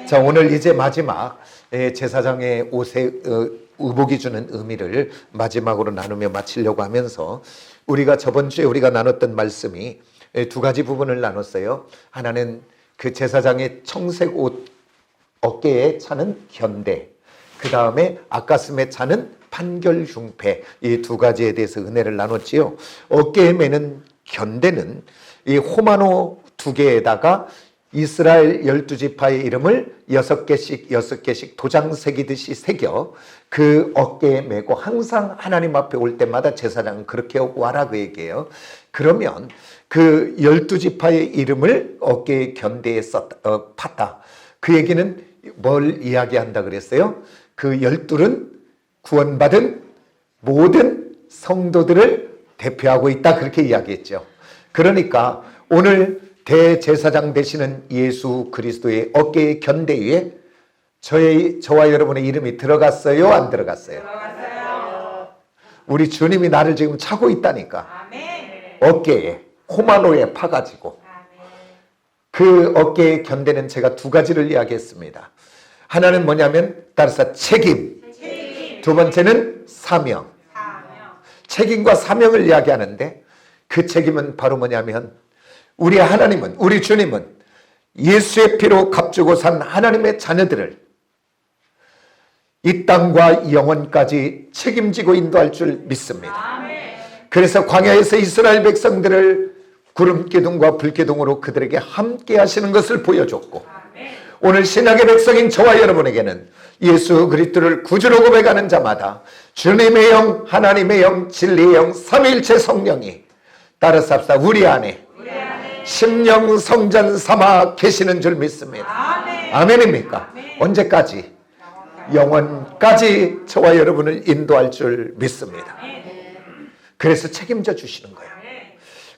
자, 오늘 이제 마지막 제사장의 옷에 의복이 주는 의미를 마지막으로 나누며 마치려고 하면서 우리가 저번 주에 우리가 나눴던 말씀이 두 가지 부분을 나눴어요. 하나는 그 제사장의 청색 옷 어깨에 차는 견대, 그 다음에 앞가슴에 차는 판결흉패, 이 두 가지에 대해서 은혜를 나눴지요. 어깨에 매는 견대는 이 호마노 두 개에다가 이스라엘 12지파의 이름을 6개씩 도장 새기듯이 새겨 그 어깨에 메고 항상 하나님 앞에 올 때마다 제사장은 그렇게 와라 그 얘기예요. 그러면 그 12지파의 이름을 어깨에 견대에 팠다. 그 얘기는 뭘 이야기한다 그랬어요? 그 12은 구원받은 모든 성도들을 대표하고 있다 그렇게 이야기했죠. 그러니까 오늘 대제사장 되시는 예수 그리스도의 어깨의 견대 위에 저와 여러분의 이름이 들어갔어요? 안 들어갔어요? 들어갔어요. 우리 주님이 나를 지금 차고 있다니까. 아멘. 어깨에 호마노에 파가지고. 아멘. 그 어깨의 견대는 제가 두 가지를 이야기했습니다. 하나는 뭐냐면 따라서 책임. 두 번째는 사명. 책임과 사명을 이야기하는데 그 책임은 바로 뭐냐면 우리 하나님은, 우리 주님은 예수의 피로 값주고 산 하나님의 자녀들을 이 땅과 영원까지 책임지고 인도할 줄 믿습니다. 그래서 광야에서 이스라엘 백성들을 구름기둥과 불기둥으로 그들에게 함께 하시는 것을 보여줬고, 오늘 신약의 백성인 저와 여러분에게는 예수 그리스도를 구주로 고백하는 자마다 주님의 영, 하나님의 영, 진리의 영, 삼위일체 성령이 따라서 우리 안에 심령 성전 삼아 계시는 줄 믿습니다. 아멘입니까? 언제까지? 영원까지 저와 여러분을 인도할 줄 믿습니다. 그래서 책임져 주시는 거예요.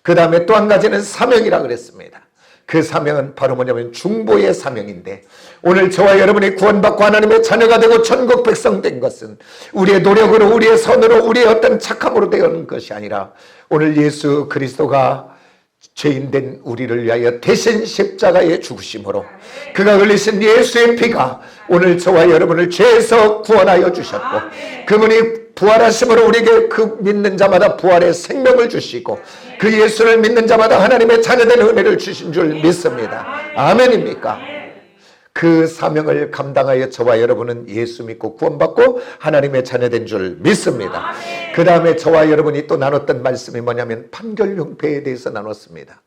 그 다음에 또 한 가지는 사명이라 그랬습니다. 그 사명은 바로 뭐냐면 중보의 사명인데, 오늘 저와 여러분이 구원받고 하나님의 자녀가 되고 천국 백성 된 것은 우리의 노력으로, 우리의 선으로, 우리의 어떤 착함으로 되는 것이 아니라 오늘 예수 그리스도가 죄인된 우리를 위하여 대신 십자가에 죽으심으로 그가 흘리신 예수의 피가 오늘 저와 여러분을 죄에서 구원하여 주셨고, 그분이 부활하심으로 우리에게 그 믿는 자마다 부활의 생명을 주시고 그 예수를 믿는 자마다 하나님의 자녀된 은혜를 주신 줄 믿습니다. 아멘입니까? 그 사명을 감당하여 저와 여러분은 예수 믿고 구원받고 하나님의 자녀된 줄 믿습니다. 그 다음에 저와 여러분이 또 나눴던 말씀이 뭐냐면 판결흉패에 대해서 나눴습니다.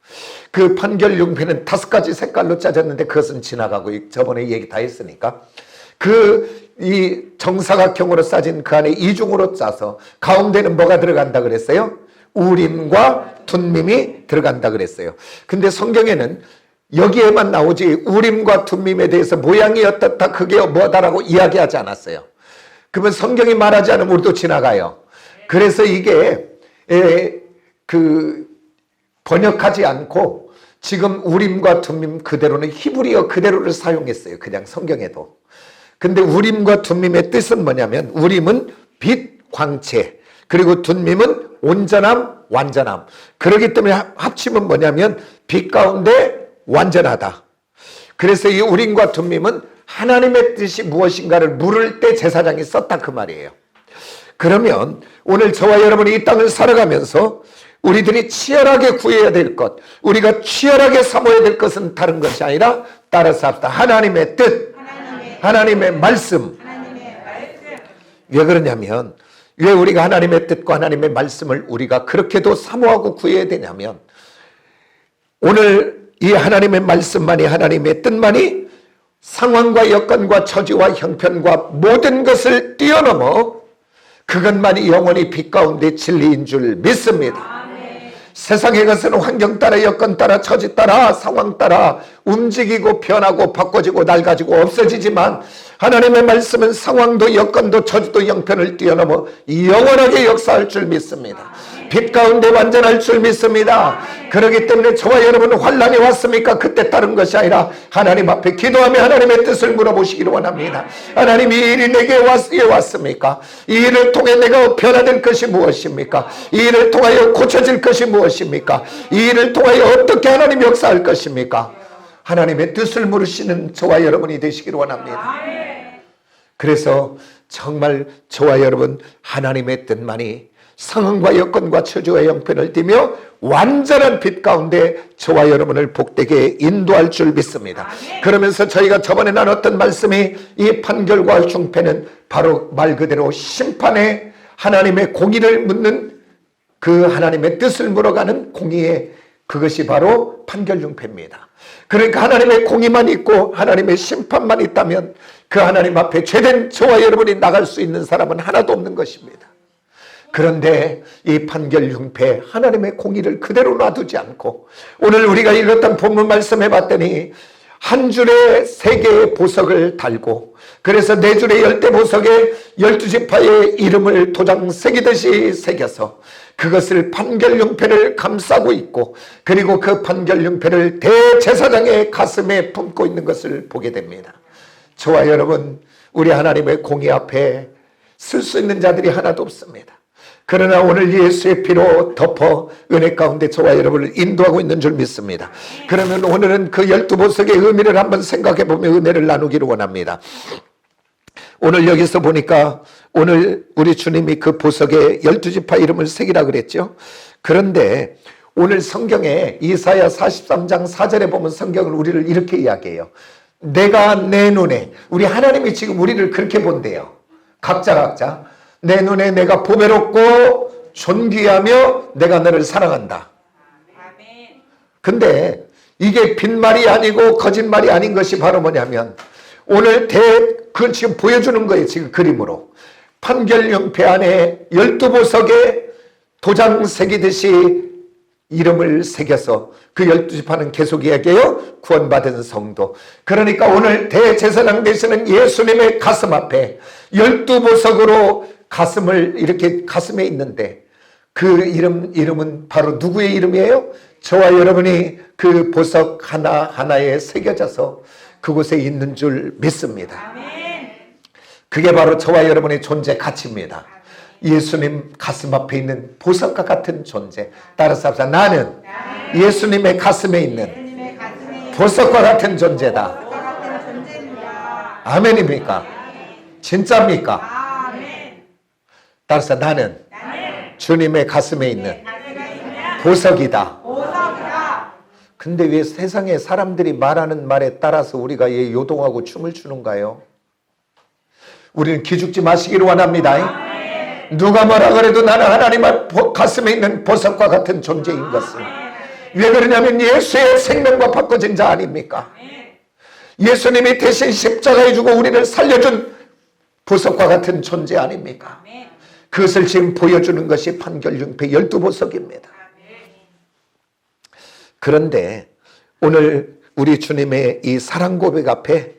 그 판결흉패는 5가지 색깔로 짜졌는데 그것은 지나가고 저번에 얘기 다 했으니까 이 정사각형으로 싸진 그 안에 이중으로 짜서 가운데는 뭐가 들어간다 그랬어요? 우림과 툰밈이 들어간다 그랬어요. 근데 성경에는 여기에만 나오지 우림과 툼밈에 대해서 모양이 어떻다 그게 뭐다라고 이야기하지 않았어요. 그러면 성경이 말하지 않으면 우리도 지나가요. 그래서 이게 번역하지 않고 지금 우림과 툼밈 그대로는 히브리어 그대로를 사용했어요. 그냥 성경에도. 근데 우림과 툼밈의 뜻은 뭐냐면 우림은 빛, 광채, 그리고 툰밈은 온전함, 완전함. 그렇기 때문에 합치면 뭐냐면 빛 가운데 완전하다. 그래서 이 우림과 툼밈은 하나님의 뜻이 무엇인가를 물을 때 제사장이 썼다 그 말이에요. 그러면 오늘 저와 여러분이 이 땅을 살아가면서 우리들이 치열하게 구해야 될 것, 우리가 치열하게 삼아야 될 것은 다른 것이 아니라 따라서 합시다. 하나님의 뜻, 하나님의 말씀. 왜 그러냐면 왜 우리가 하나님의 뜻과 하나님의 말씀을 우리가 그렇게도 사모하고 구해야 되냐면 오늘 이 하나님의 말씀만이, 하나님의 뜻만이 상황과 여건과 처지와 형편과 모든 것을 뛰어넘어 그것만이 영원히 빛 가운데 진리인 줄 믿습니다. 세상의 것은 환경 따라, 여건 따라, 처지 따라, 상황 따라 움직이고 변하고 바꿔지고 낡아지고 없어지지만 하나님의 말씀은 상황도 여건도 처지도 형편을 뛰어넘어 영원하게 역사할 줄 믿습니다. 빛 가운데 완전할 줄 믿습니다. 그렇기 때문에 저와 여러분은 환난이 왔습니까? 그때 다른 것이 아니라 하나님 앞에 기도하며 하나님의 뜻을 물어보시기를 원합니다. 하나님, 이 일이 내게 왜 왔습니까? 이 일을 통해 내가 변화될 것이 무엇입니까? 이 일을 통하여 고쳐질 것이 무엇입니까? 이 일을 통하여 어떻게 하나님 역사할 것입니까? 하나님의 뜻을 물으시는 저와 여러분이 되시기를 원합니다. 그래서 정말 저와 여러분 하나님의 뜻만이 상황과 여건과 처지와 형편을 띠며 완전한 빛 가운데 저와 여러분을 복되게 인도할 줄 믿습니다. 그러면서 저희가 저번에 나눴던 말씀이 이 판결과 흉패는 바로 말 그대로 심판에 하나님의 공의를 묻는 그 하나님의 뜻을 물어가는 공의의 그것이 바로 판결 흉패입니다. 그러니까 하나님의 공의만 있고 하나님의 심판만 있다면 그 하나님 앞에 죄된 저와 여러분이 나갈 수 있는 사람은 하나도 없는 것입니다. 그런데 이 판결 흉패 하나님의 공의를 그대로 놔두지 않고 오늘 우리가 읽었던 본문 말씀해 봤더니 한 줄에 3개의 보석을 달고 그래서 4줄의 열대 보석에 12지파의 이름을 도장 새기듯이 새겨서 그것을 판결 흉패를 감싸고 있고 그리고 그 판결 흉패를 대제사장의 가슴에 품고 있는 것을 보게 됩니다. 저와 여러분 우리 하나님의 공의 앞에 쓸 수 있는 자들이 하나도 없습니다. 그러나 오늘 예수의 피로 덮어 은혜 가운데 저와 여러분을 인도하고 있는 줄 믿습니다. 그러면 오늘은 그 12보석의 의미를 한번 생각해 보며 은혜를 나누기를 원합니다. 오늘 여기서 보니까 오늘 우리 주님이 그 보석에 12지파 이름을 새기라 그랬죠. 그런데 오늘 성경에 이사야 43장 4절에 보면 성경은 우리를 이렇게 이야기해요. 내가 내 눈에, 우리 하나님이 지금 우리를 그렇게 본대요. 각자 내 눈에 내가 보배롭고 존귀하며 내가 너를 사랑한다. 근데 이게 빈말이 아니고 거짓말이 아닌 것이 바로 뭐냐면 오늘 그건 지금 보여주는 거예요. 지금 그림으로 판결 흉패 안에 12보석에 도장 새기듯이 이름을 새겨서 그 12지파는 계속 이야기해요. 구원받은 성도. 그러니까 오늘 대제사장 되시는 예수님의 가슴 앞에 12보석으로 가슴을 이렇게 가슴에 있는데 그 이름은 바로 누구의 이름이에요? 저와 여러분이 그 보석 하나하나에 새겨져서 그곳에 있는 줄 믿습니다. 그게 바로 저와 여러분의 존재 가치입니다. 예수님 가슴 앞에 있는 보석과 같은 존재. 따라서 합시다. 나는 예수님의 가슴에 있는 보석과 같은 존재다. 아멘입니까? 진짜입니까? 따라서 나는 주님의 가슴에 있는 보석이다. 근데 왜 세상에 사람들이 말하는 말에 따라서 우리가 요동하고 춤을 추는가요? 우리는 기죽지 마시기를 원합니다. 누가 뭐라 그래도 나는 하나님의 가슴에 있는 보석과 같은 존재인 것을. 왜 그러냐면 예수의 생명과 바꿔진 자 아닙니까? 예수님이 대신 십자가에 주고 우리를 살려준 보석과 같은 존재 아닙니까? 그것을 지금 보여주는 것이 판결 흉패 12보석입니다. 그런데 오늘 우리 주님의 이 사랑 고백 앞에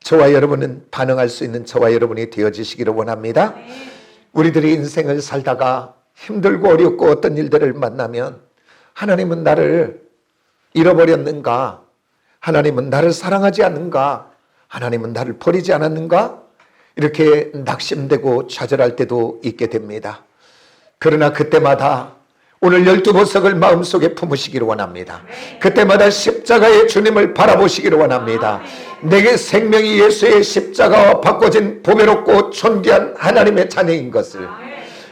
저와 여러분은 반응할 수 있는 저와 여러분이 되어지시기를 원합니다. 우리들이 인생을 살다가 힘들고 어렵고 어떤 일들을 만나면 하나님은 나를 잃어버렸는가? 하나님은 나를 사랑하지 않는가? 하나님은 나를 버리지 않았는가? 이렇게 낙심되고 좌절할 때도 있게 됩니다. 그러나 그때마다 오늘 12보석을 마음속에 품으시기를 원합니다. 그때마다 십자가의 주님을 바라보시기를 원합니다. 내게 생명이 예수의 십자가와 바꿔진 보배롭고 존귀한 하나님의 자녀인 것을.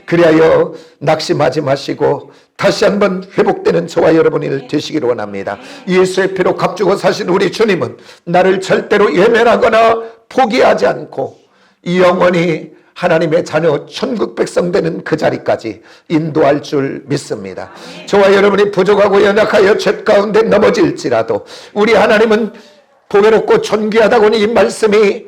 그리하여 낙심하지 마시고 다시 한번 회복되는 저와 여러분이 되시기를 원합니다. 예수의 피로 값주고 사신 우리 주님은 나를 절대로 예면하거나 포기하지 않고 영원히 하나님의 자녀 천국 백성 되는 그 자리까지 인도할 줄 믿습니다. 저와 여러분이 부족하고 연약하여 죄 가운데 넘어질지라도 우리 하나님은 보배롭고 존귀하다고는 이 말씀이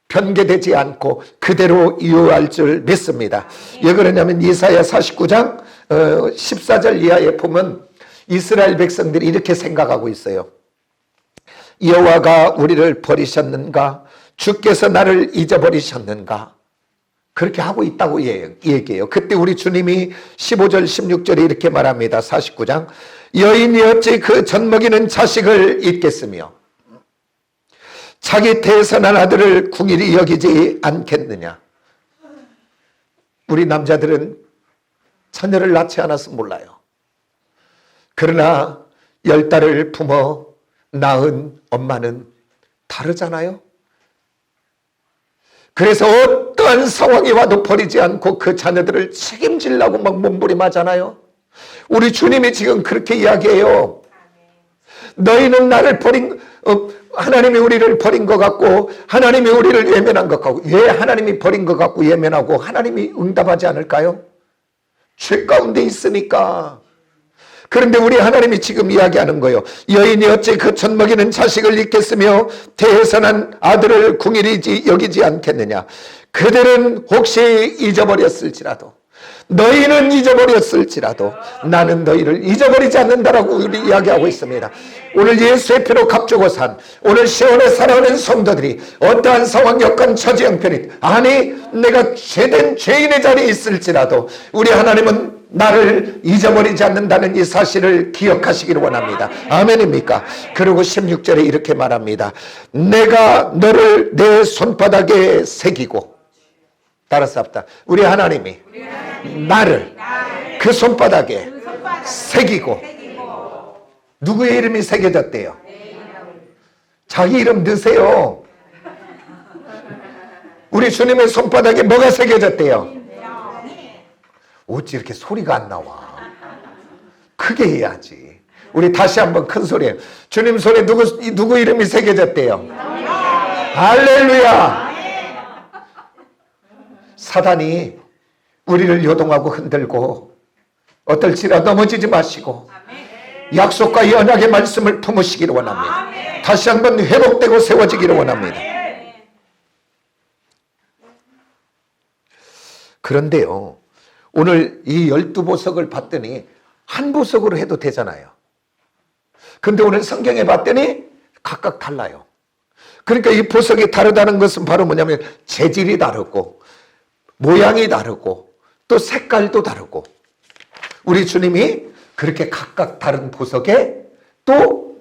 변개되지 않고 그대로 이유할 줄 믿습니다. 왜 그러냐면 이사야 49장 14절 이하에 보면 이스라엘 백성들이 이렇게 생각하고 있어요. 여호와가 우리를 버리셨는가? 주께서 나를 잊어버리셨는가? 그렇게 하고 있다고 얘기해요. 그때 우리 주님이 15절 16절에 이렇게 말합니다. 49장 여인이 어찌 그 젖먹이는 자식을 잊겠으며 자기 태어난 아들을 궁일이 여기지 않겠느냐. 우리 남자들은 자녀를 낳지 않아서 몰라요. 그러나 10달을 품어 낳은 엄마는 다르잖아요. 그래서 어떠한 상황이 와도 버리지 않고 그 자녀들을 책임지려고 막 몸부림하잖아요. 우리 주님이 지금 그렇게 이야기해요. 너희는 나를 하나님이 우리를 버린 것 같고 하나님이 우리를 외면한 것 같고, 왜 하나님이 버린 것 같고 외면하고 하나님이 응답하지 않을까요? 죄 가운데 있으니까. 그런데 우리 하나님이 지금 이야기하는 거예요. 여인이 어찌 그 젖먹이는 자식을 잊겠으며 대선한 아들을 궁일이 여기지 않겠느냐. 그들은 혹시 잊어버렸을지라도, 너희는 잊어버렸을지라도 나는 너희를 잊어버리지 않는다라고 우리 이야기하고 있습니다. 오늘 예수의 피로 값주고 산, 오늘 시온에 살아오는 성도들이 어떠한 상황, 여건, 처지, 형편이, 아니 내가 죄된 죄인의 자리에 있을지라도 우리 하나님은 나를 잊어버리지 않는다는 이 사실을 기억하시기를 원합니다. 아멘입니까? 그리고 16절에 이렇게 말합니다. 내가 너를 내 손바닥에 새기고, 따라서 합다. 우리 하나님이 나를 그 손바닥에 새기고, 누구의 이름이 새겨졌대요? 자기 이름 넣으세요. 우리 주님의 손바닥에 뭐가 새겨졌대요? 어찌 이렇게 소리가 안 나와? 크게 해야지. 우리 다시 한번 큰 소리에, 주님 손에 누구 이름이 새겨졌대요? 할렐루야. 사단이 우리를 요동하고 흔들고 어떨지라 넘어지지 마시고 약속과 이 언약의 말씀을 품으시기를 원합니다. 다시 한번 회복되고 세워지기를 원합니다. 그런데요, 오늘 이 12보석을 봤더니 한 보석으로 해도 되잖아요. 근데 오늘 성경에 봤더니 각각 달라요. 그러니까 이 보석이 다르다는 것은 바로 뭐냐면 재질이 다르고 모양이 다르고 또 색깔도 다르고, 우리 주님이 그렇게 각각 다른 보석에 또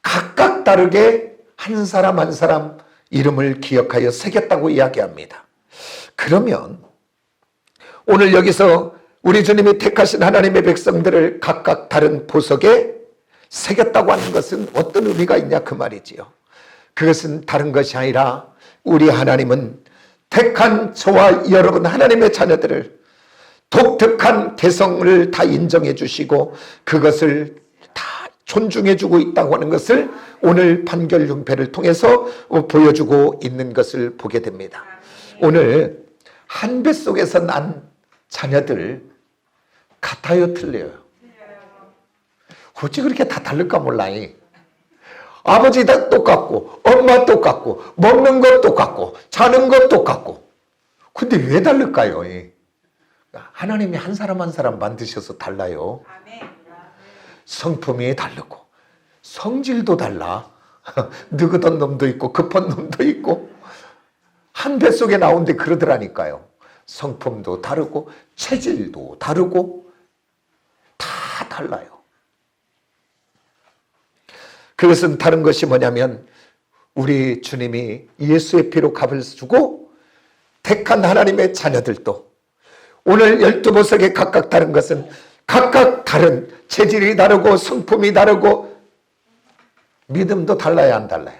각각 다르게 한 사람 한 사람 이름을 기억하여 새겼다고 이야기합니다. 그러면 오늘 여기서 우리 주님이 택하신 하나님의 백성들을 각각 다른 보석에 새겼다고 하는 것은 어떤 의미가 있냐 그 말이지요. 그것은 다른 것이 아니라 우리 하나님은 택한 저와 여러분 하나님의 자녀들을 독특한 개성을 다 인정해 주시고 그것을 다 존중해 주고 있다고 하는 것을 오늘 판결 융패를 통해서 보여주고 있는 것을 보게 됩니다. 오늘 한 뱃속에서 난 자녀들 같아요, 틀려요? 어찌 그렇게 다 다를까 몰라. 아버지 다 똑같고 엄마 똑같고 먹는 것 똑같고 자는 것 똑같고, 근데 왜 다를까요? 하나님이 한 사람 한 사람 만드셔서 달라요. 성품이 다르고 성질도 달라. 느긋한 놈도 있고 급한 놈도 있고, 한 뱃속에 나온데 그러더라니까요. 성품도 다르고 체질도 다르고 다 달라요. 그것은 다른 것이 뭐냐면 우리 주님이 예수의 피로 값을 주고 택한 하나님의 자녀들도 오늘 12보석에 각각 다른 것은 각각 다른 체질이 다르고 성품이 다르고 믿음도 달라야 안 달라요?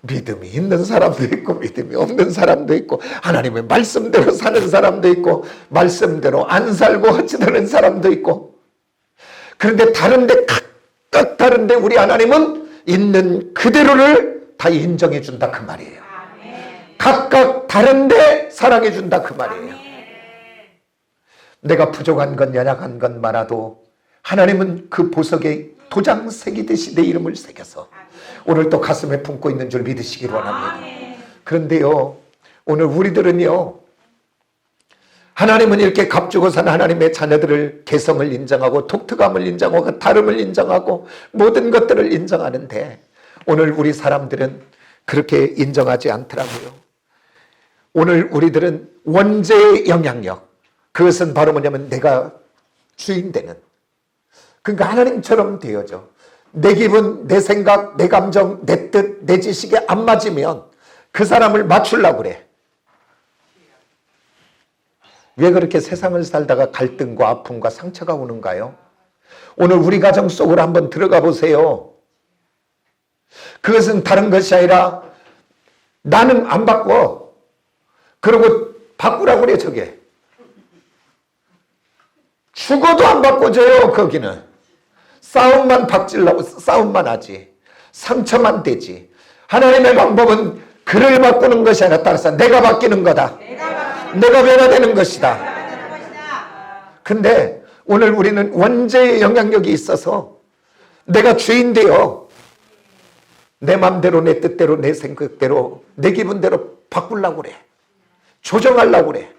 믿음이 있는 사람도 있고 믿음이 없는 사람도 있고, 하나님의 말씀대로 사는 사람도 있고 말씀대로 안 살고 허치되는 사람도 있고, 그런데 다른데 각각 다른데 우리 하나님은 있는 그대로를 다 인정해 준다 그 말이에요. 각각 다른데 사랑해 준다 그 말이에요. 내가 부족한 건 연약한 건 많아도 하나님은 그 보석에 도장 새기듯이 내 이름을 새겨서 오늘 또 가슴에 품고 있는 줄 믿으시길 원합니다. 그런데요, 오늘 우리들은요, 하나님은 이렇게 값주고 산 하나님의 자녀들을 개성을 인정하고 독특함을 인정하고 다름을 인정하고 모든 것들을 인정하는데 오늘 우리 사람들은 그렇게 인정하지 않더라고요. 오늘 우리들은 원죄의 영향력, 그것은 바로 뭐냐면 내가 주인 되는, 그러니까 하나님처럼 되어져. 내 기분, 내 생각, 내 감정, 내 뜻, 내 지식에 안 맞으면 그 사람을 맞추려고 그래. 왜 그렇게 세상을 살다가 갈등과 아픔과 상처가 오는가요? 오늘 우리 가정 속으로 한번 들어가 보세요. 그것은 다른 것이 아니라 나는 안 바꿔. 그리고 바꾸라고 그래. 저게 죽어도 안 바꿔줘요. 거기는 싸움만 박질라고 싸움만 하지, 상처만 되지. 하나님의 방법은 그를 바꾸는 것이 아니라 따라서 내가 바뀌는 거다. 내가 변화되는 것이다. 근데 오늘 우리는 원죄의 영향력이 있어서 내가 주인되어 내 맘대로, 내 뜻대로, 내 생각대로, 내 기분대로 바꾸려고 그래. 조정하려고 그래.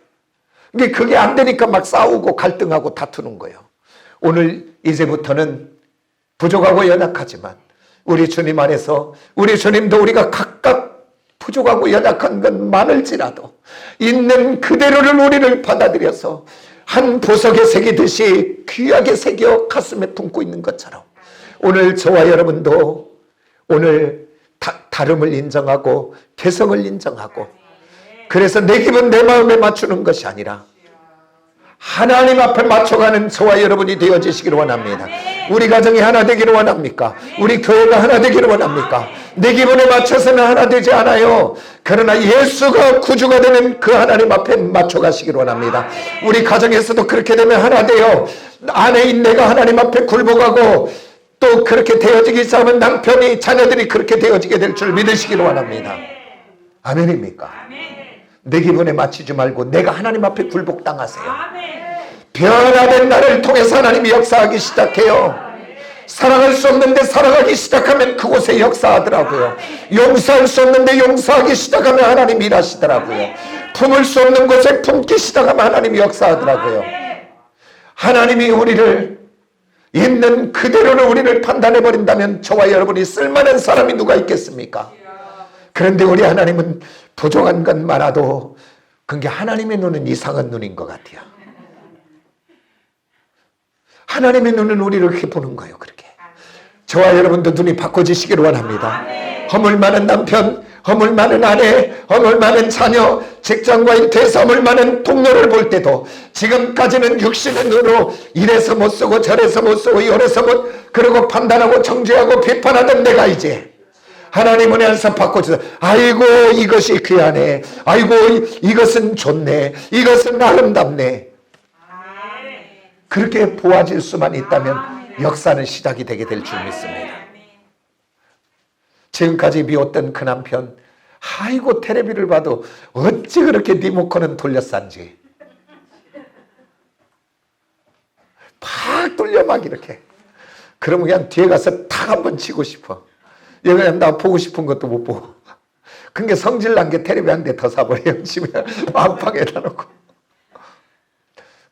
근데 그게 안 되니까 막 싸우고 갈등하고 다투는 거예요. 오늘 이제부터는 부족하고 연약하지만 우리 주님 안에서 우리 주님도 우리가 각각 부족하고 연약한 건 많을지라도 있는 그대로를 우리를 받아들여서 한 보석에 새기듯이 귀하게 새겨 가슴에 품고 있는 것처럼 오늘 저와 여러분도 오늘 다름을 인정하고 개성을 인정하고 그래서 내 기분 내 마음에 맞추는 것이 아니라 하나님 앞에 맞춰가는 저와 여러분이 되어지시기를 원합니다. 우리 가정이 하나 되기를 원합니까? 우리 교회가 하나 되기를 원합니까? 내 기분에 맞춰서는 하나 되지 않아요. 그러나 예수가 구주가 되는 그 하나님 앞에 맞춰가시기를 원합니다. 우리 가정에서도 그렇게 되면 하나 돼요. 아내인 내가 하나님 앞에 굴복하고 또 그렇게 되어지기 시작하면 남편이 자녀들이 그렇게 되어지게 될 줄 믿으시기를 원합니다. 아멘입니까? 내 기분에 맞추지 말고 내가 하나님 앞에 굴복당하세요. 변화된 나를 통해서 하나님이 역사하기 시작해요. 사랑할 수 없는데 사랑하기 시작하면 그곳에 역사하더라고요. 용서할 수 없는데 용서하기 시작하면 하나님이 일하시더라고요. 품을 수 없는 곳에 품기 시작하면 하나님이 역사하더라고요. 하나님이 우리를 있는 그대로를 우리를 판단해버린다면 저와 여러분이 쓸만한 사람이 누가 있겠습니까? 그런데 우리 하나님은 부족한 건 많아도 그게 하나님의 눈은 이상한 눈인 것 같아요. 하나님의 눈은 우리를 이렇게 보는 거예요. 그렇게 저와 여러분도 눈이 바꿔지시기를 원합니다. 허물 많은 남편, 허물 많은 아내, 허물 많은 자녀, 직장과 일터에서 허물 많은 동료를 볼 때도 지금까지는 육신의 눈으로 이래서 못 쓰고 저래서 못 쓰고 이래서 못 그러고 판단하고 정죄하고 비판하던 내가 이제 하나님 은혜 안에서 바꿔주세요. 아이고 이것이 귀하네. 아이고 이것은 좋네. 이것은 아름답네. 그렇게 보아질 수만 있다면 역사는 시작이 되게 될 줄 믿습니다. 지금까지 미웠던 그 남편, 아이고 텔레비를 봐도 어찌 그렇게 리모컨은 돌려싼지 팍 돌려 막 이렇게. 그러면 그냥 뒤에 가서 탁 한번 치고 싶어. 그냥 나 보고 싶은 것도 못 보고. 그게 성질 난 게 텔레비 한 대 더 사버려요. 집에 안방에다 놓고.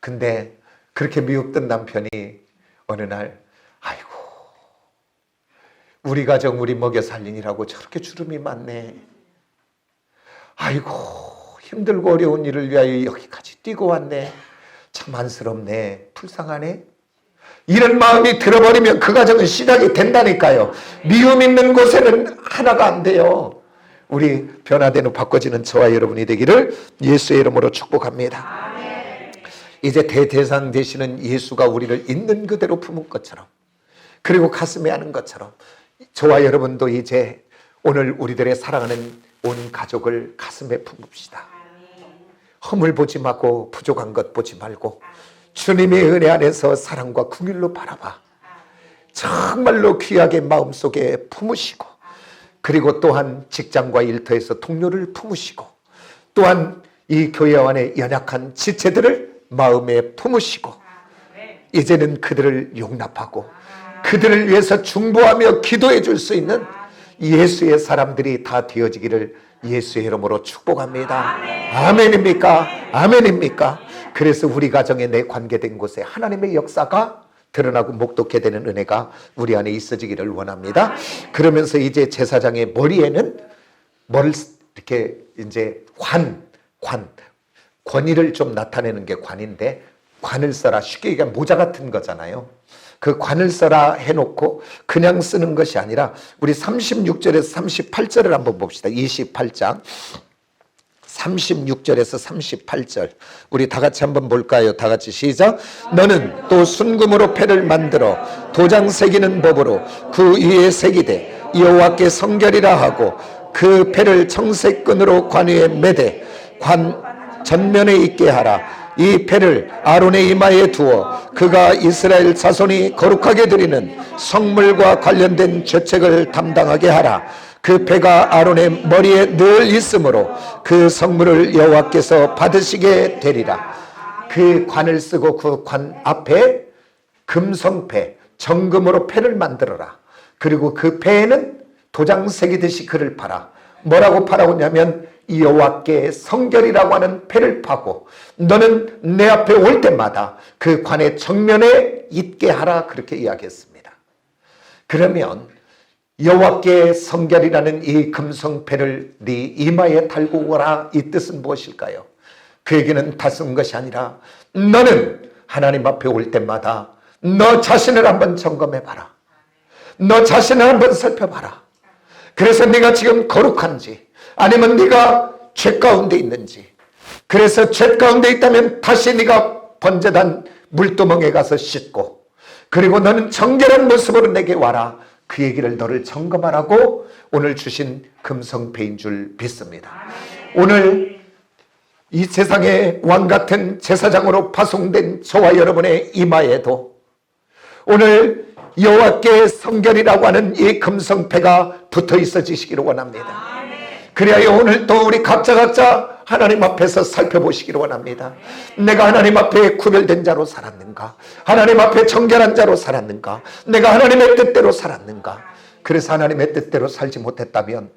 근데 그렇게 미웠던 남편이 어느 날 아이고 우리 가정 우리 먹여 살리느라고 저렇게 주름이 많네. 아이고 힘들고 어려운 일을 위하여 여기까지 뛰고 왔네. 참 안쓰럽네. 불쌍하네. 이런 마음이 들어버리면 그 가정은 시작이 된다니까요. 미움 있는 곳에는 하나가 안 돼요. 우리 변화되는 바꿔지는 저와 여러분이 되기를 예수의 이름으로 축복합니다. 이제 대대상 되시는 예수가 우리를 있는 그대로 품은 것처럼 그리고 가슴에 하는 것처럼 저와 여러분도 이제 오늘 우리들의 사랑하는 온 가족을 가슴에 품읍시다. 험을 보지 말고 부족한 것 보지 말고 주님의 은혜 안에서 사랑과 긍휼로 바라봐 정말로 귀하게 마음속에 품으시고 그리고 또한 직장과 일터에서 동료를 품으시고 또한 이 교회 안에 연약한 지체들을 마음에 품으시고 이제는 그들을 용납하고 그들을 위해서 중보하며 기도해 줄 수 있는 예수의 사람들이 다 되어지기를 예수의 이름으로 축복합니다. 아멘입니까? 아멘입니까? 그래서 우리 가정에 내 관계된 곳에 하나님의 역사가 드러나고 목독게 되는 은혜가 우리 안에 있어지기를 원합니다. 그러면서 이제 제사장의 머리에는 뭘 이렇게 이제 권위를 좀 나타내는 게 관인데 관을 써라. 쉽게 얘기하면 모자 같은 거잖아요. 그 관을 써라 해놓고 그냥 쓰는 것이 아니라 우리 36절에서 38절을 한번 봅시다. 28장 36절에서 38절 우리 다 같이 한번 볼까요? 다 같이 시작. 너는 또 순금으로 패를 만들어 도장 새기는 법으로 그 위에 새기되 여호와께 성결이라 하고 그 패를 청색끈으로 관 위에 매되 관 전면에 있게 하라. 이 패를 아론의 이마에 두어 그가 이스라엘 자손이 거룩하게 드리는 성물과 관련된 죄책을 담당하게 하라. 그 패가 아론의 머리에 늘 있으므로 그 성물을 여호와께서 받으시게 되리라. 그 관을 쓰고 그 관 앞에 금성패, 정금으로 패를 만들어라. 그리고 그 패에는 도장 새기듯이 글을 파라. 뭐라고 파라고 하냐면 여호와께 성결이라고 하는 패를 파고 너는 내 앞에 올 때마다 그 관의 정면에 있게 하라. 그렇게 이야기했습니다. 그러면 여호와께 성결이라는 이 금성패를 네 이마에 달고 오라, 이 뜻은 무엇일까요? 그 얘기는 다 쓴 것이 아니라 너는 하나님 앞에 올 때마다 너 자신을 한번 점검해봐라. 너 자신을 한번 살펴봐라. 그래서 네가 지금 거룩한지 아니면 네가 죄 가운데 있는지, 그래서 죄 가운데 있다면 다시 네가 번제단 물두멍에 가서 씻고, 그리고 너는 정결한 모습으로 내게 와라. 그 얘기를 너를 점검하라고 오늘 주신 금성패인 줄 믿습니다. 오늘 이 세상의 왕같은 제사장으로 파송된 저와 여러분의 이마에도 오늘 여호와께 성결이라고 하는 이 금성패가 붙어 있어지시기를 원합니다. 그래야 오늘 또 우리 각자 하나님 앞에서 살펴보시기를 원합니다. 내가 하나님 앞에 구별된 자로 살았는가? 하나님 앞에 정결한 자로 살았는가? 내가 하나님의 뜻대로 살았는가? 그래서 하나님의 뜻대로 살지 못했다면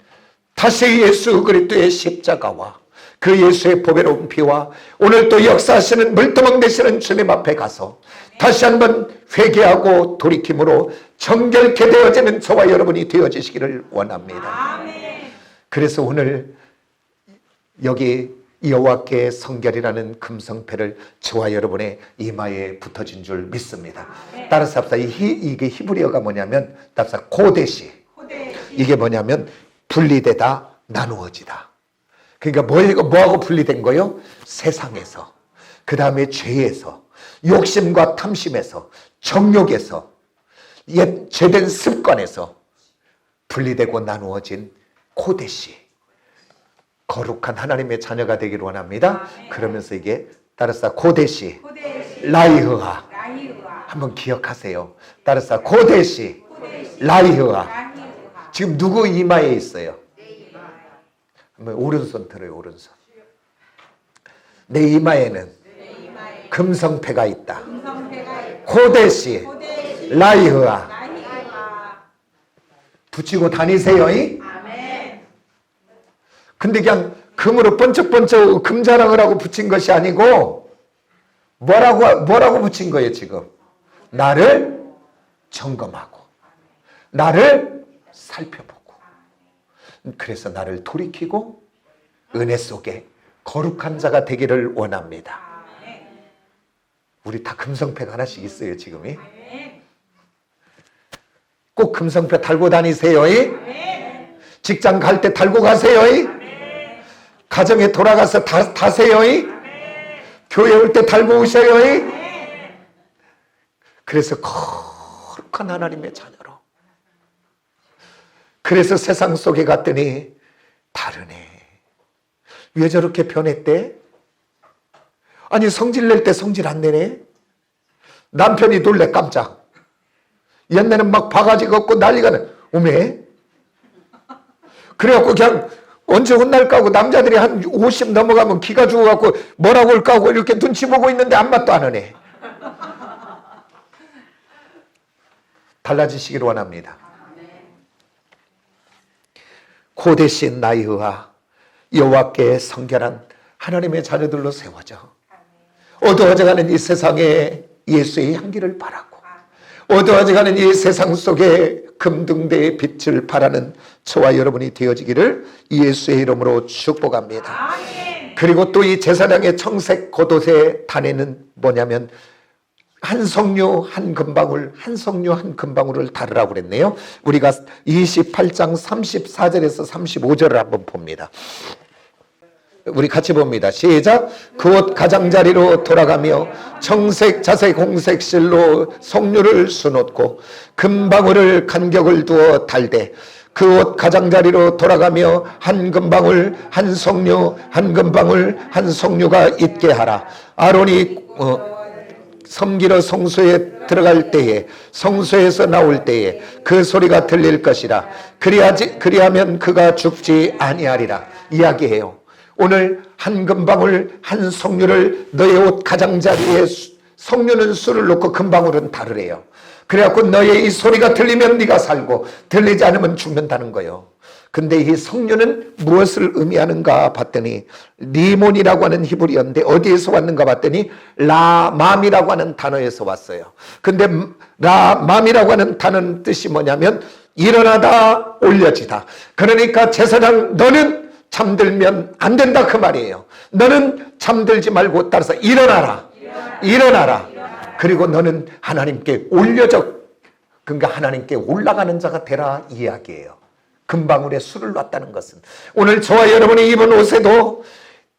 다시 예수 그리스도의 십자가와 그 예수의 보배로운 피와 오늘 또 역사하시는 물두멍 되시는 주님 앞에 가서 다시 한번 회개하고 돌이킴으로 정결케 되어지는 저와 여러분이 되어지시기를 원합니다. 그래서 오늘 여기 여호와께 성결이라는 금성패를 저와 여러분의 이마에 붙어진 줄 믿습니다. 따라서 합시다. 이게 히브리어가 뭐냐면 따라서 코데시. 이게 뭐냐면 분리되다, 나누어지다. 그러니까 뭐하고 분리된 거요? 세상에서, 그 다음에 죄에서, 욕심과 탐심에서, 정욕에서, 옛 죄된 습관에서 분리되고 나누어진 코데시, 거룩한 하나님의 자녀가 되기를 원합니다. 그러면서 이게 따라서 코데시, 라이흐아, 한번 기억하세요. 따라서 코데시, 라이흐아. 지금 누구 이마에 있어요? 한번 오른손 들어요. 오른손. 내 이마에는 금성패가 있다. 코데시, 라이흐아. 붙이고 다니세요. 근데 그냥 금으로 번쩍번쩍 금자랑을 하고 붙인 것이 아니고 뭐라고 붙인 거예요 지금? 나를 점검하고 나를 살펴보고, 그래서 나를 돌이키고 은혜 속에 거룩한 자가 되기를 원합니다. 우리 다 금성패가 하나씩 있어요 지금이. 꼭 금성패 달고 다니세요. 직장 갈 때 달고 가세요. 가정에 돌아가서 다세요. 교회 올 때 달고 오셔요. 그래서 거룩한 하나님의 자녀로. 그래서 세상 속에 갔더니 다르네. 왜 저렇게 변했대? 아니 성질 낼 때 성질 안 내네. 남편이 놀래 깜짝. 옛날에는 막 바가지 걷고 난리가 나. 오메. 그래갖고 그냥 언제 혼날까 하고 남자들이 한 50 넘어가면 기가 죽어갖고 뭐라고 할까 하고 이렇게 눈치 보고 있는데 아무 말도 안 하네. 달라지시기를 원합니다. 코데신 나이흐아, 여호와께 성결한 하나님의 자녀들로 세워져 어두워져가는 이 세상에 예수의 향기를 바라고 어두워져가는 이 세상 속에 금등대의 빛을 바라는 저와 여러분이 되어지기를 예수의 이름으로 축복합니다. 그리고 또 이 제사장의 청색 겉옷의 단에는 뭐냐면 한 석류 한 금방울, 한 석류 한 금방울을 다르라고 그랬네요. 우리가 28장 34절에서 35절을 한번 봅니다. 우리 같이 봅니다. 시작. 그 옷 가장자리로 돌아가며 청색 자색 홍색 실로 석류를 수놓고 금방울을 간격을 두어 달되 그 옷 가장자리로 돌아가며 한 금방울 한 석류 한 금방울 한 석류가 있게 하라. 아론이 섬기러 성소에 들어갈 때에 성소에서 나올 때에 그 소리가 들릴 것이라. 그리하면 그가 죽지 아니하리라 이야기해요. 오늘 한 금방울 한 석류를 너의 옷 가장자리에, 석류는 술을 놓고 금방울은 다르래요. 그래갖고 너의 이 소리가 들리면 네가 살고 들리지 않으면 죽는다는 거예요. 근데 이 석류는 무엇을 의미하는가 봤더니 리몬이라고 하는 히브리어인데 어디에서 왔는가 봤더니 라맘이라고 하는 단어에서 왔어요. 근데 라맘이라고 하는 단어는 뜻이 뭐냐면 일어나다 올려지다. 그러니까 제사장 너는 잠들면 안 된다 그 말이에요. 너는 잠들지 말고 따라서 일어나라. 그리고 너는 하나님께 올려져, 그러니까 하나님께 올라가는 자가 되라 이야기예요. 금방울에 술을 놨다는 것은 오늘 저와 여러분이 입은 옷에도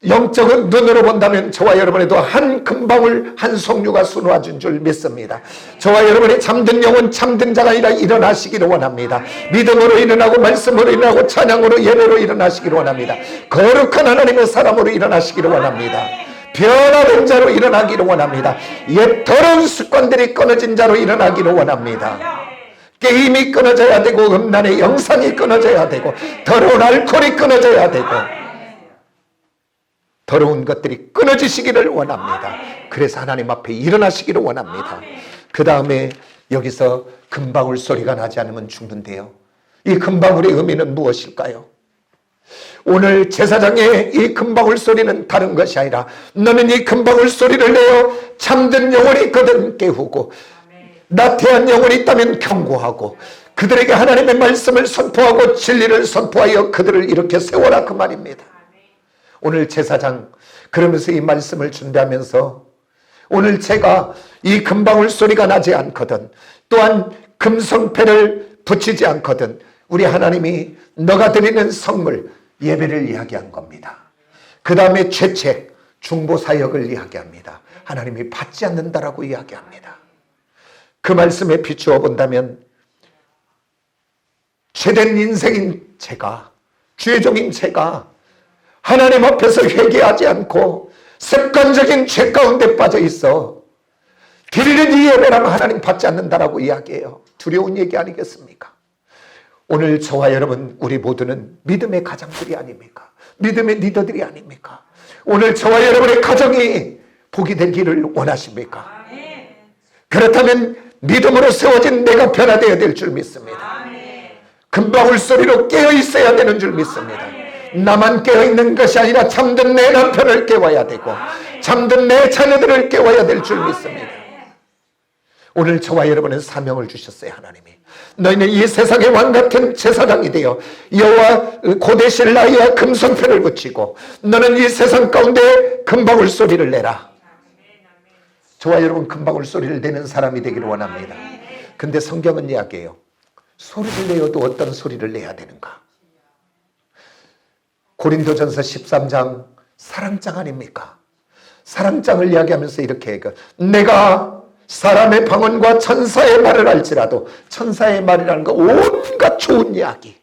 영적인 눈으로 본다면 저와 여러분에도 한 금방울 한 석류가 쏟아진 줄 믿습니다. 저와 여러분의 잠든 영혼 잠든 자가 아니라 일어나시기를 원합니다. 믿음으로 일어나고 말씀으로 일어나고 찬양으로 예배로 일어나시기를 원합니다. 거룩한 하나님의 사람으로 일어나시기를 원합니다. 변화된 자로 일어나기를 원합니다. 옛 더러운 습관들이 끊어진 자로 일어나기를 원합니다. 게임이 끊어져야 되고 음란의 영상이 끊어져야 되고 더러운 알코올이 끊어져야 되고 더러운 것들이 끊어지시기를 원합니다. 그래서 하나님 앞에 일어나시기를 원합니다. 그 다음에 여기서 금방울 소리가 나지 않으면 죽는데요. 이 금방울의 의미는 무엇일까요? 오늘 제사장의 이 금방울 소리는 다른 것이 아니라 너는 이 금방울 소리를 내어 잠든 영혼이 있거든 깨우고 나태한 영혼이 있다면 경고하고 그들에게 하나님의 말씀을 선포하고 진리를 선포하여 그들을 이렇게 세워라 그 말입니다. 오늘 제사장 그러면서 이 말씀을 준비하면서 오늘 제가 이 금방울 소리가 나지 않거든 또한 금성패를 붙이지 않거든 우리 하나님이 너가 드리는 선물 예배를 이야기한 겁니다. 그 다음에 죄책 중보사역을 이야기합니다. 하나님이 받지 않는다라고 이야기합니다. 그 말씀에 비추어 본다면 죄된 인생인 제가 죄종인 제가 하나님 앞에서 회개하지 않고 습관적인 죄 가운데 빠져 있어 드리는 이 예배라면 하나님 받지 않는다라고 이야기해요. 두려운 얘기 아니겠습니까? 오늘 저와 여러분 우리 모두는 믿음의 가장들이 아닙니까? 믿음의 리더들이 아닙니까? 오늘 저와 여러분의 가정이 복이 되기를 원하십니까? 그렇다면 믿음으로 세워진 내가 변화되어야 될 줄 믿습니다. 금방울 소리로 깨어 있어야 되는 줄 믿습니다. 나만 깨어 있는 것이 아니라 잠든 내 남편을 깨워야 되고 잠든 내 자녀들을 깨워야 될 줄 믿습니다. 오늘 저와 여러분은 사명을 주셨어요. 하나님이 너희는 이 세상의 왕같은 제사장이 되어 여호와 고대 신라와 금성패를 붙이고 너는 이 세상 가운데 금방울 소리를 내라. 저와 여러분 금방울 소리를 내는 사람이 되기를 원합니다. 근데 성경은 이야기해요. 소리를 내어도 어떤 소리를 내야 되는가? 고린도전서 13장 사랑장 아닙니까? 사랑장을 이야기하면서 이렇게 해요. 내가 사람의 방언과 천사의 말을 알지라도 천사의 말이라는 거 온갖 좋은 이야기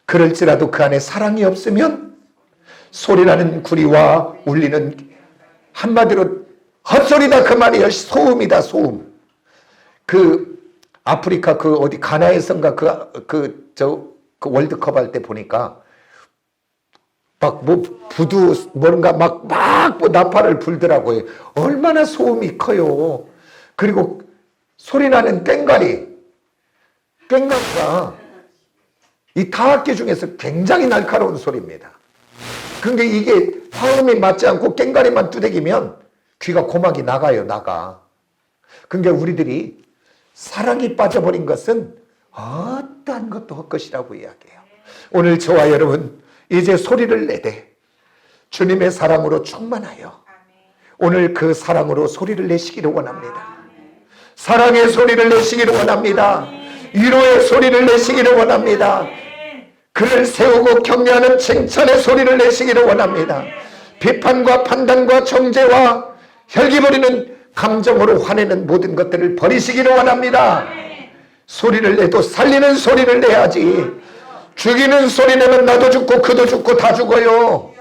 그럴지라도 그 안에 사랑이 없으면 소리나는 구리와 울리는 한마디로 헛소리다 그 말이에요. 소음이다 소음. 그 아프리카 그 어디 가나에선가 그 월드컵 할 때 보니까 막 뭐 부두 뭔가 막 뭐 나팔을 불더라고요. 얼마나 소음이 커요. 그리고 소리 나는 꽹과리가 이 타악기 중에서 굉장히 날카로운 소리입니다. 근데 이게 화음이 맞지 않고 꽹과리만 두들기면 귀가 고막이 나가요. 그러니까 우리들이 사랑이 빠져버린 것은 어떠한 것도 헛것이라고 이야기해요. 오늘 저와 여러분 이제 소리를 내되 주님의 사랑으로 충만하여 오늘 그 사랑으로 소리를 내시기를 원합니다. 사랑의 소리를 내시기를 원합니다. 위로의 소리를 내시기를 원합니다. 그를 세우고 격려하는 칭찬의 소리를 내시기를 원합니다. 비판과 판단과 정죄와 혈기버리는 감정으로 화내는 모든 것들을 버리시기를 원합니다. 소리를 내도 살리는 소리를 내야지. 죽이는 소리 내면 나도 죽고 그도 죽고 다 죽어요.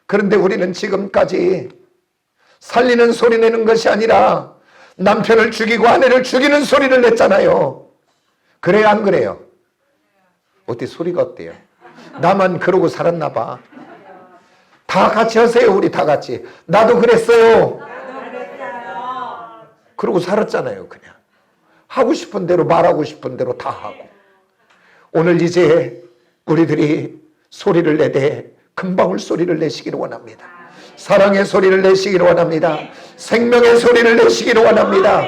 그런데 우리는 지금까지 살리는 소리 내는 것이 아니라 남편을 죽이고 아내를 죽이는 소리를 냈잖아요. 그래요, 안 그래요? 어때, 소리가 어때요? 나만 그러고 살았나 봐. 다 같이 하세요. 우리 다 같이. 나도 그랬어요. 그러고 살았잖아요. 그냥 하고 싶은 대로, 말하고 싶은 대로 다 하고. 오늘 이제 우리들이 소리를 내되 금방울 소리를 내시기를 원합니다. 사랑의 소리를 내시기를 원합니다. 생명의 소리를 내시기를 원합니다.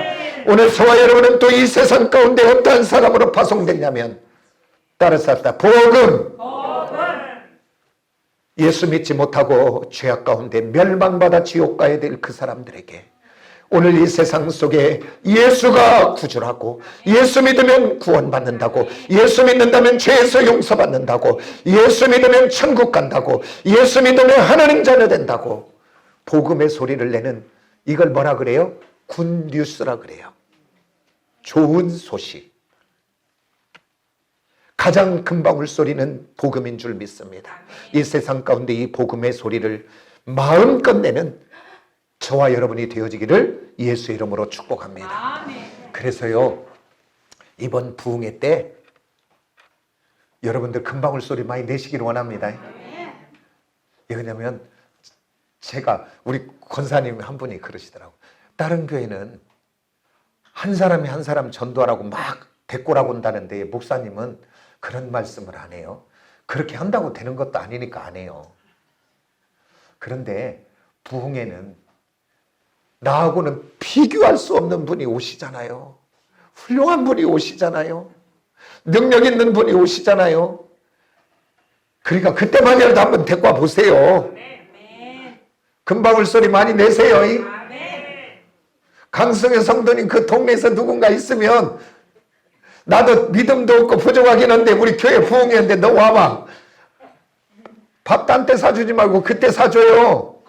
오늘 저와 여러분은 또 이 세상 가운데 어떠한 사람으로 파송됐냐면, 따라서 복음, 예수 믿지 못하고 죄악 가운데 멸망받아 지옥 가야 될 그 사람들에게 오늘 이 세상 속에 예수가 구주라고, 예수 믿으면 구원받는다고, 예수 믿는다면 죄에서 용서받는다고, 예수 믿으면 천국 간다고, 예수 믿으면 하나님 자녀 된다고 복음의 소리를 내는, 이걸 뭐라 그래요? 굿뉴스라 그래요. 좋은 소식. 가장 금방울 소리는 복음인 줄 믿습니다. 이 세상 가운데 이 복음의 소리를 마음껏 내는 저와 여러분이 되어지기를 예수의 이름으로 축복합니다. 그래서요, 이번 부흥회 때 여러분들 금방울 소리 많이 내시기를 원합니다. 왜냐하면 제가, 우리 권사님 한 분이 그러시더라고요. 다른 교회는 한 사람이 한 사람 전도하라고 막 대꾸라고 한다는데 목사님은 그런 말씀을 안 해요. 그렇게 한다고 되는 것도 아니니까 안 해요. 그런데 부흥회는 나하고는 비교할 수 없는 분이 오시잖아요. 훌륭한 분이 오시잖아요. 능력 있는 분이 오시잖아요. 그러니까 그때만이라도 한번 데리고 와 보세요. 금방울 소리 많이 내세요. 강성의 성도님 그 동네에서 누군가 있으면, 나도 믿음도 없고 부족하긴 한데 우리 교회 부흥회인데 너 와봐. 밥 딴 때 사주지 말고 그때 사줘요.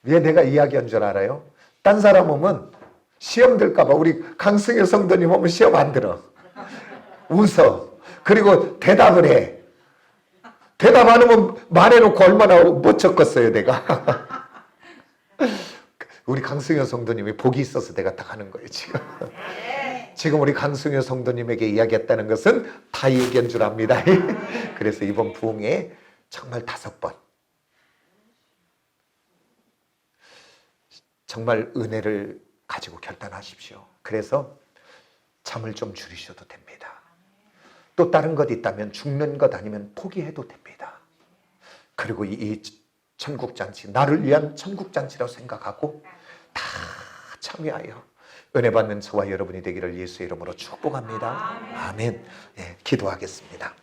왜 내가 이야기한 줄 알아요? 딴 사람 오면 시험 들까봐. 우리 강승혜 성도님 오면 시험 안 들어. 웃어. 그리고 대답을 해. 대답 안 하면 말해놓고 얼마나 못 적겠어요, 내가. 우리 강승현 성도님이 복이 있어서 내가 딱 하는 거예요, 지금. 지금 우리 강승현 성도님에게 이야기했다는 것은 다 얘기한 줄 압니다. 그래서 이번 부흥에 정말 5번 정말 은혜를 가지고 결단하십시오. 그래서 잠을 좀 줄이셔도 됩니다. 또 다른 것 있다면 죽는 것 아니면 포기해도 됩니다. 그리고 이 천국잔치, 나를 위한 천국잔치라고 생각하고 다 참여하여 은혜 받는 저와 여러분이 되기를 예수의 이름으로 축복합니다. 아멘. 네, 기도하겠습니다.